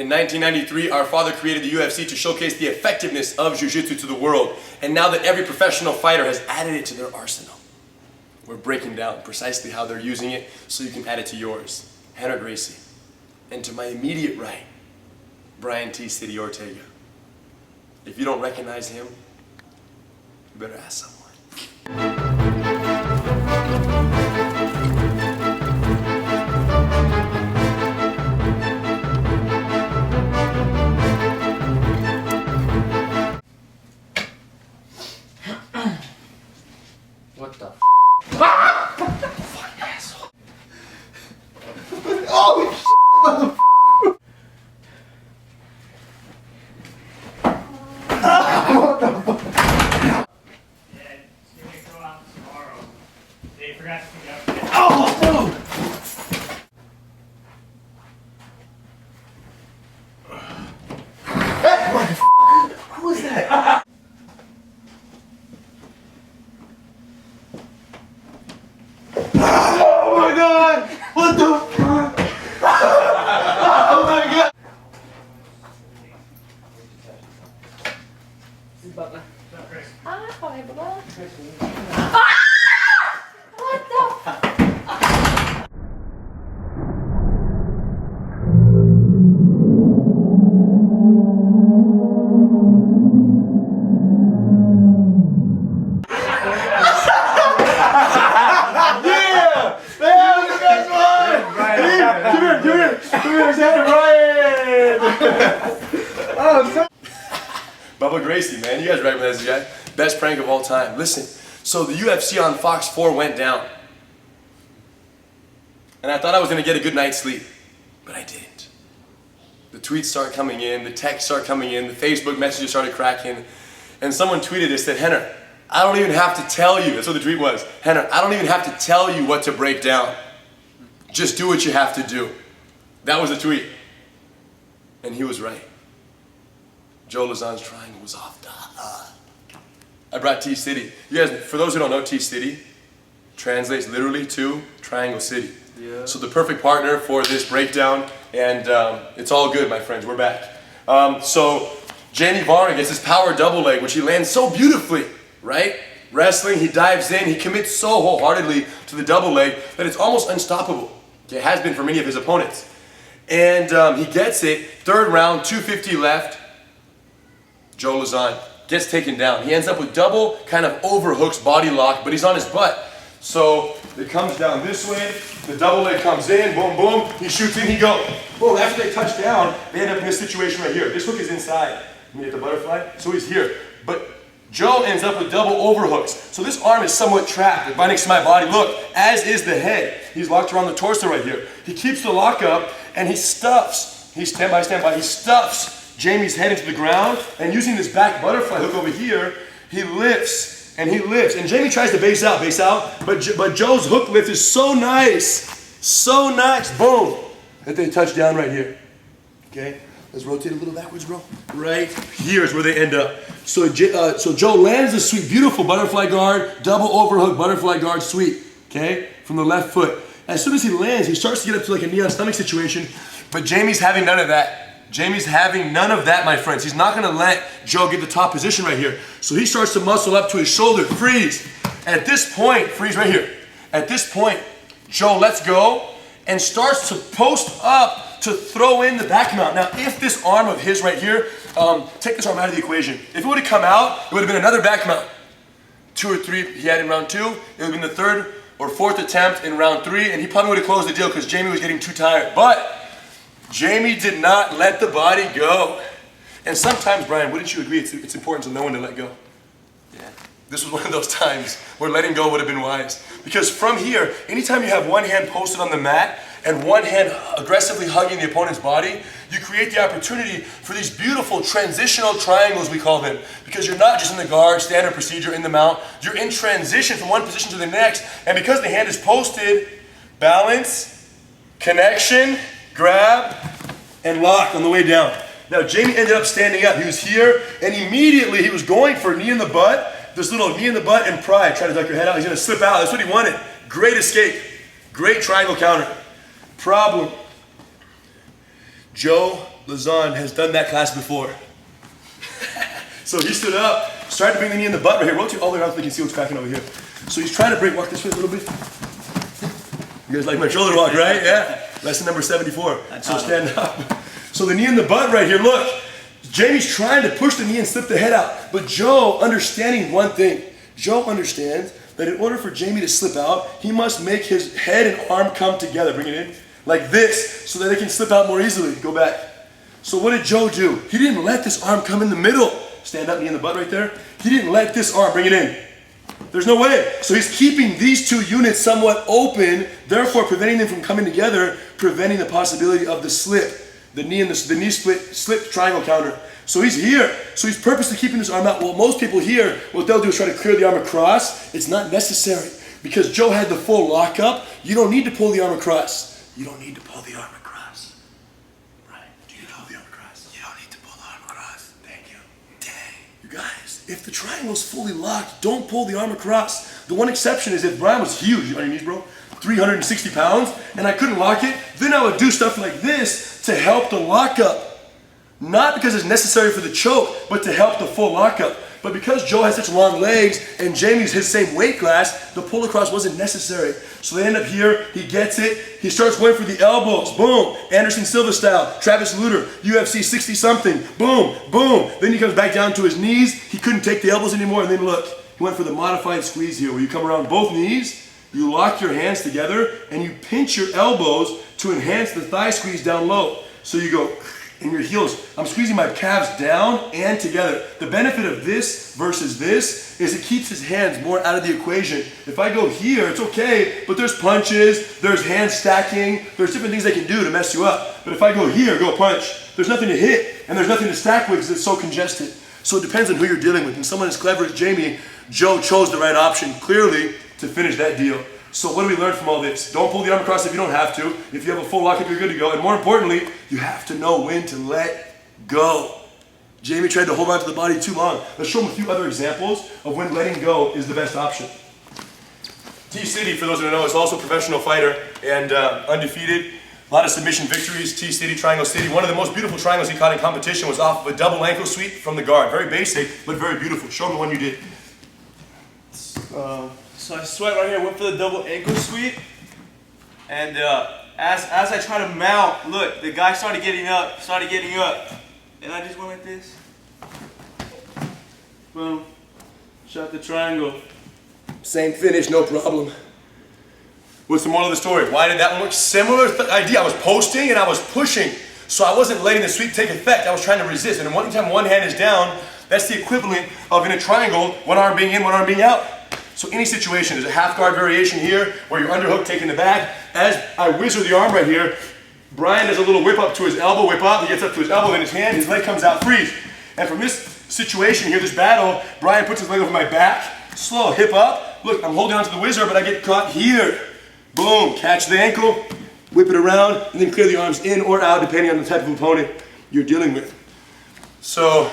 In 1993, our father created the UFC to showcase the effectiveness of Jiu-Jitsu to the world. And now that every professional fighter has added it to their arsenal, we're breaking down precisely how they're using it so you can add it to yours. Henry Gracie. And to my immediate right, Brian T. City Ortega. If you don't recognize him, you better ask someone. What the f? Fucking asshole. Oh shit! What the fuck? Yeah, it's gonna go out tomorrow. They forgot to pick up. Oh no! Hey, what the f? Who was that? Oh my god! What the fuck? Oh my god! What's up, Chris? Hi, Bubba. Ah! What the f? Bubba Gracie, man. You guys recognize this guy. Best prank of all time. Listen, so the UFC on Fox 4 went down. And I thought I was going to get a good night's sleep. But I didn't. The tweets started coming in, the texts started coming in, the Facebook messages started cracking. And someone tweeted this, said, Henner, I don't even have to tell you. That's what the tweet was. Henner, I don't even have to tell you what to break down. Just do what you have to do. That was the tweet. And he was right. Joe Lauzon's triangle was off the I brought T-City. You guys, for those who don't know, T-City translates literally to Triangle City. Yeah. So the perfect partner for this breakdown, and it's all good, my friends. We're back. So Jamie Varner gets his power double leg, which he lands so beautifully, right? Wrestling, he dives in, he commits so wholeheartedly to the double leg that it's almost unstoppable. It has been for many of his opponents. And he gets it, third round, 250 left. Joe Lauzon gets taken down. He ends up with double kind of overhooks body lock, but he's on his butt. So it comes down this way, the double leg comes in, boom, boom, he shoots in, he goes. Boom, after they touch down, they end up in this situation right here. This hook is inside. Let me get the butterfly. So he's here. But Joe ends up with double overhooks. So this arm is somewhat trapped right next to my body. Look, as is the head. He's locked around the torso right here. He keeps the lock up and he stuffs, he stand by, he stuffs Jamie's head into the ground, and using this back butterfly hook over here, he lifts, and he lifts. And Jamie tries to base out, but Joe's hook lift is so nice, boom, that they touch down right here. Okay, let's rotate a little backwards, bro. Right here is where they end up. So Joe lands a sweep, beautiful butterfly guard, double overhook butterfly guard sweep, okay, from the left foot. As soon as he lands, he starts to get up to like a knee on stomach situation, but Jamie's having none of that. Jamie's having none of that, my friends. He's not gonna let Joe get the top position right here. So he starts to muscle up to his shoulder, freeze. And at this point, freeze right here. At this point, Joe lets go and starts to post up to throw in the back mount. Now, if this arm of his right here, take this arm out of the equation. If it would have come out, it would have been another back mount. 2 or 3 he had in round 2. It would have been the 3rd or 4th attempt in round 3, and he probably would have closed the deal because Jamie was getting too tired. But Jamie did not let the body go. And sometimes, Brian, wouldn't you agree it's important to know when to let go? Yeah. This was one of those times where letting go would have been wise. Because from here, anytime you have one hand posted on the mat and one hand aggressively hugging the opponent's body, you create the opportunity for these beautiful transitional triangles, we call them. Because you're not just in the guard, standard procedure, in the mount. You're in transition from one position to the next. And because the hand is posted, balance, connection, grab, and lock on the way down. Now Jamie ended up standing up. He was here, and immediately he was going for a knee in the butt. This little knee in the butt and pride. Try to duck your head out. He's gonna slip out. That's what he wanted. Great escape. Great triangle counter. Problem. Joe Lauzon has done that class before. So he stood up, started to bring the knee in the butt right here. Rotate all the way around so they can see what's cracking over here. So he's trying to break, walk this way a little bit. You guys like my shoulder walk, right? Yeah. Lesson number 74. So stand up. So the knee in the butt right here, look. Jamie's trying to push the knee and slip the head out. But Joe, understanding one thing. Joe understands that in order for Jamie to slip out, he must make his head and arm come together. Bring it in. Like this, so that they can slip out more easily. Go back. So what did Joe do? He didn't let this arm come in the middle. Stand up, knee in the butt right there. He didn't let this arm, bring it in. There's no way. So he's keeping these two units somewhat open, therefore preventing them from coming together, preventing the possibility of the slip. The knee and the knee slip triangle counter. So he's here. So he's purposely keeping this arm out. Well, most people here, what they'll do is try to clear the arm across. It's not necessary. Because Joe had the full lockup, you don't need to pull the arm across. You don't need to pull the arm across. Right? Do you pull the arm across? You don't need to pull the arm across. Thank you. Dang. You guys, if the triangle's fully locked, don't pull the arm across. The one exception is if Brian was huge, on your knees, bro, 360 pounds, and I couldn't lock it, then I would do stuff like this to help the lockup. Not because it's necessary for the choke, but to help the full lockup. But because Joe has such long legs and Jamie's his same weight class, the pull across wasn't necessary. So they end up here, he gets it, he starts going for the elbows, boom, Anderson Silva style, Travis Lutter, UFC 60 something, boom, boom. Then he comes back down to his knees, he couldn't take the elbows anymore, and then look, he went for the modified squeeze here, where you come around both knees, you lock your hands together, and you pinch your elbows to enhance the thigh squeeze down low. So you go, and your heels, I'm squeezing my calves down and together. The benefit of this versus this is it keeps his hands more out of the equation. If I go here, it's okay, but there's punches, there's hand stacking, there's different things they can do to mess you up. But if I go here, go punch, there's nothing to hit, and there's nothing to stack with because it's so congested. So it depends on who you're dealing with. And someone as clever as Jamie, Joe chose the right option, clearly, to finish that deal. So what do we learn from all this? Don't pull the arm across if you don't have to. If you have a full lockup, you're good to go. And more importantly, you have to know when to let go. Jamie tried to hold on to the body too long. Let's show him a few other examples of when letting go is the best option. T-City, for those who don't know, is also a professional fighter and undefeated. A lot of submission victories. T-City, Triangle City. One of the most beautiful triangles he caught in competition was off of a double ankle sweep from the guard. Very basic, but very beautiful. Show him the one you did. So I sweat right here, went for the double ankle sweep, and as I try to mount, look, the guy started getting up, and I just went like this. Boom, shot the triangle. Same finish, no problem. What's the moral of the story? Why did that one work? Similar idea. I was posting and I was pushing, so I wasn't letting the sweep take effect. I was trying to resist, and one time one hand is down, that's the equivalent of in a triangle, one arm being in, one arm being out. So any situation, there's a half guard variation here where you're underhook taking the back. As I whizzer the arm right here, Brian does a little whip up to his elbow, whip up, he gets up to his elbow, then his hand, his leg comes out, freeze. And from this situation here, this battle, Brian puts his leg over my back, slow, hip up. Look, I'm holding on to the whizzer, but I get caught here. Boom, catch the ankle, whip it around, and then clear the arms in or out depending on the type of opponent you're dealing with. So,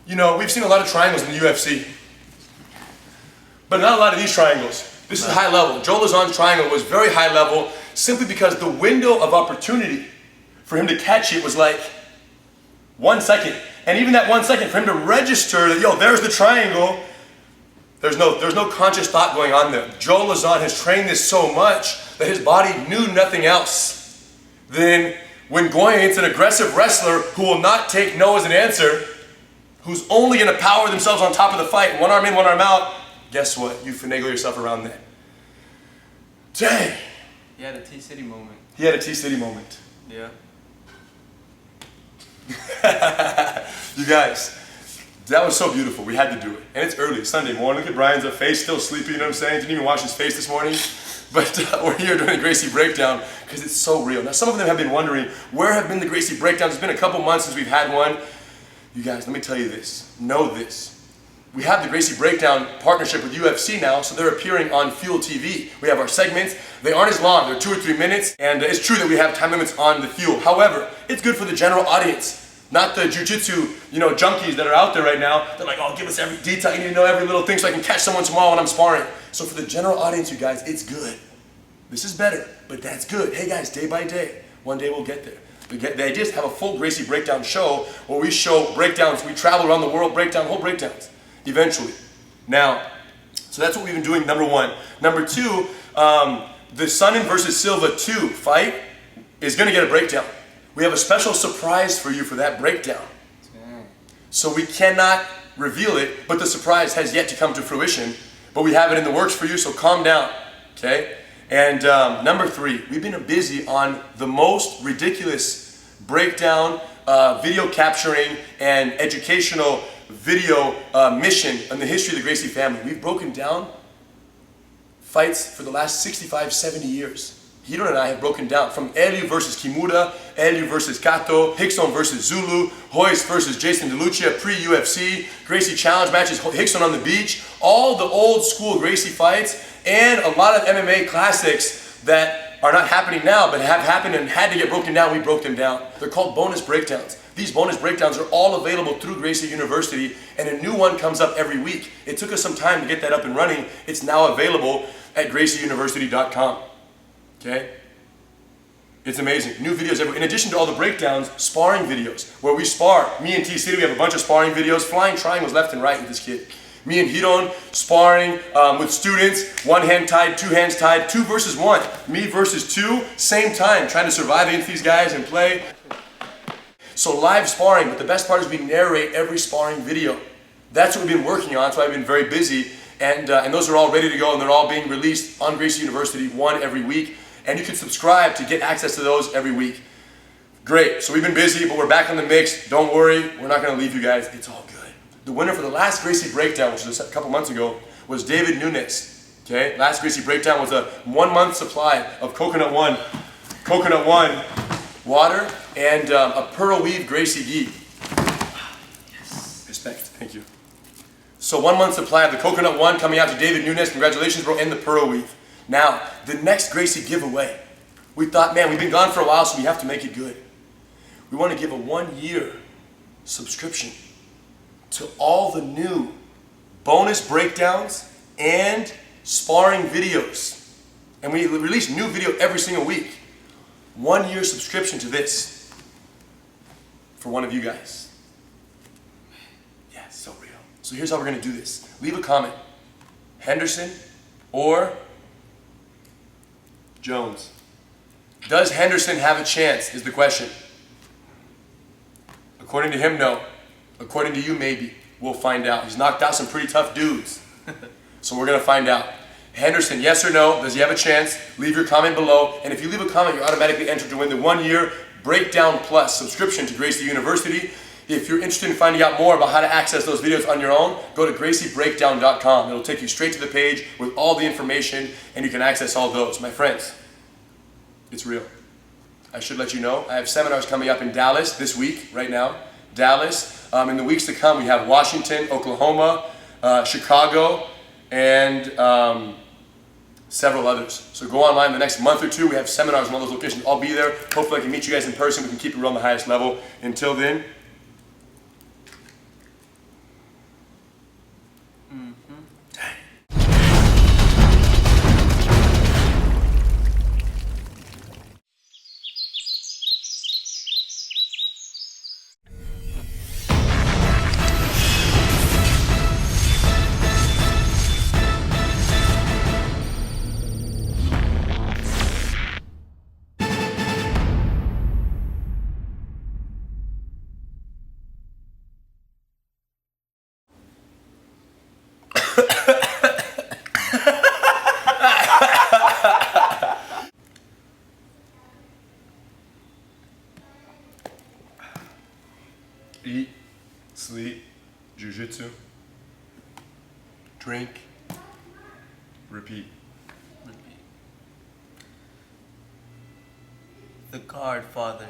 you know, we've seen a lot of triangles in the UFC. But not a lot of these triangles. This is high level. Joe Lauzon's triangle was very high level simply because the window of opportunity for him to catch it was like 1 second. And even that 1 second for him to register that, yo, there's the triangle, there's no conscious thought going on there. Joe Lauzon has trained this so much that his body knew nothing else. Then when going against an aggressive wrestler who will not take no as an answer, who's only going to power themselves on top of the fight, one arm in, one arm out, guess what? You finagle yourself around that. Dang! He had a T-City moment. He had a T-City moment. Yeah. You guys, that was so beautiful. We had to do it. And it's early, Sunday morning. Look at Brian's face, still sleepy, you know what I'm saying? Didn't even wash his face this morning. But we're here doing the Gracie breakdown because it's so real. Now, some of them have been wondering, where have been the Gracie breakdowns? It's been a couple months since we've had one. You guys, let me tell you this. Know this. We have the Gracie Breakdown partnership with UFC now, so they're appearing on Fuel TV. We have our segments. They aren't as long. They're 2 or 3 minutes, and it's true that we have time limits on the Fuel. However, it's good for the general audience, not the jiu-jitsu, junkies that are out there right now. They're like, oh, give us every detail. You need to know every little thing so I can catch someone tomorrow when I'm sparring. So for the general audience, you guys, it's good. This is better, but that's good. Hey guys, day by day, one day we'll get there. The idea is to have a full Gracie breakdown show where we show breakdowns. We travel around the world, whole breakdowns, eventually. Now, so that's what we've been doing, number one. Number two, the Sonnen versus Silva 2 fight is going to get a breakdown. We have a special surprise for you for that breakdown. So we cannot reveal it, but the surprise has yet to come to fruition. But we have it in the works for you, so calm down, okay? And number three, we've been busy on the most ridiculous breakdown, video capturing, and educational video mission in the history of the Gracie family. We've broken down fights for the last 65, 70 years. Hiro and I have broken down from Elio versus Kimura, Elio versus Kato, Hickson versus Zulu, Hoist versus Jason DeLucia, pre-UFC, Gracie challenge matches, Hickson on the beach, all the old school Gracie fights, and a lot of MMA classics that are not happening now, but have happened and had to get broken down. We broke them down. They're called bonus breakdowns. These bonus breakdowns are all available through Gracie University, and a new one comes up every week. It took us some time to get that up and running. It's now available at gracieuniversity.com. Okay? It's amazing. New videos every. In addition to all the breakdowns, sparring videos where we spar. Me and T-City, we have a bunch of sparring videos, flying triangles left and right with this kid. Me and Hiron sparring with students, one hand tied, two hands tied, 2 versus 1. Me versus 2, same time, trying to survive against these guys and play. So live sparring, but the best part is we narrate every sparring video. That's what we've been working on, so I've been very busy. And those are all ready to go, and they're all being released on Gracie University, one every week. And you can subscribe to get access to those every week. Great, so we've been busy, but we're back in the mix. Don't worry, we're not gonna leave you guys, it's all good. The winner for the last Gracie Breakdown, which was a couple months ago, was David Nunes. Okay, last Gracie Breakdown was a 1-month supply of Coconut One water, and a Pearl Weave Gracie ghee. Yes. Respect, thank you. So 1-month supply of the Coconut One coming out to David Nunes. Congratulations, bro, and the Pearl Weave. Now, the next Gracie giveaway, we thought, man, we've been gone for a while, so we have to make it good. We want to give a 1-year subscription to all the new bonus breakdowns and sparring videos. And we release new video every single week. 1-year subscription to this for one of you guys. Yeah, it's so real. So here's how we're going to do this. Leave a comment. Henderson or Jones. Does Henderson have a chance is the question. According to him, no. According to you, maybe. We'll find out. He's knocked out some pretty tough dudes. So we're going to find out. Henderson, yes or no? Does he have a chance? Leave your comment below. And if you leave a comment, you're automatically entered to win the 1-year Breakdown Plus subscription to Gracie University. If you're interested in finding out more about how to access those videos on your own, go to graciebreakdown.com. It'll take you straight to the page with all the information, and you can access all those. My friends, it's real. I should let you know, I have seminars coming up in Dallas this week, right now. Dallas. In the weeks to come, we have Washington, Oklahoma, Chicago, and several others. So go online the next month or two. We have seminars in all those locations. I'll be there. Hopefully I can meet you guys in person. We can keep it on the highest level. Until then, eat, sleep, jiu-jitsu, drink, repeat. The Godfather.